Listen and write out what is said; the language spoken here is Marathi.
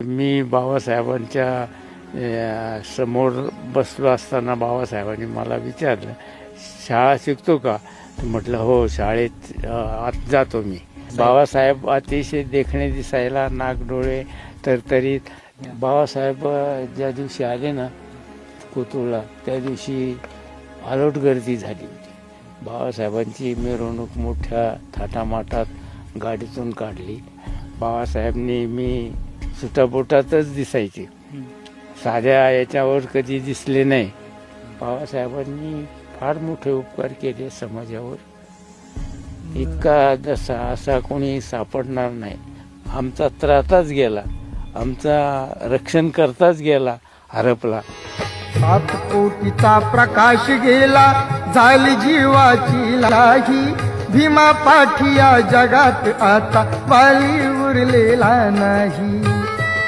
मी बाबासाहेबांच्या समोर बसलो असताना बाबासाहेबांनी मला विचारलं, शाळा शिकतो का? तर म्हटलं हो, शाळेत आत जातो मी. बाबासाहेब अतिशय देखणे दिसायला, नाक डोळे तरतरीत. बाबासाहेब ज्या दिवशी आले ना कोथरूडला, त्या दिवशी आलोट गर्दी झाली होती. बाबासाहेबांची मिरवणूक मोठ्या थाटामाटात गाडीतून काढली. बाबासाहेब नेहमी सुटाबोटातच दिसायचे, साध्या याच्यावर कधी दिसले नाही. बाबासाहेबांनी फार मोठे उपकार केले समाजावर. इतका जसा असा कोणी सापडणार नाही. आमचा त्राताच गेला, आमचा रक्षण करताच गेला, हरपला. 7 कोटीचा प्रकाश गेला, झाली जीवाची लाही. भीमा पाठी या जगात आता वाली उरलेला नाही.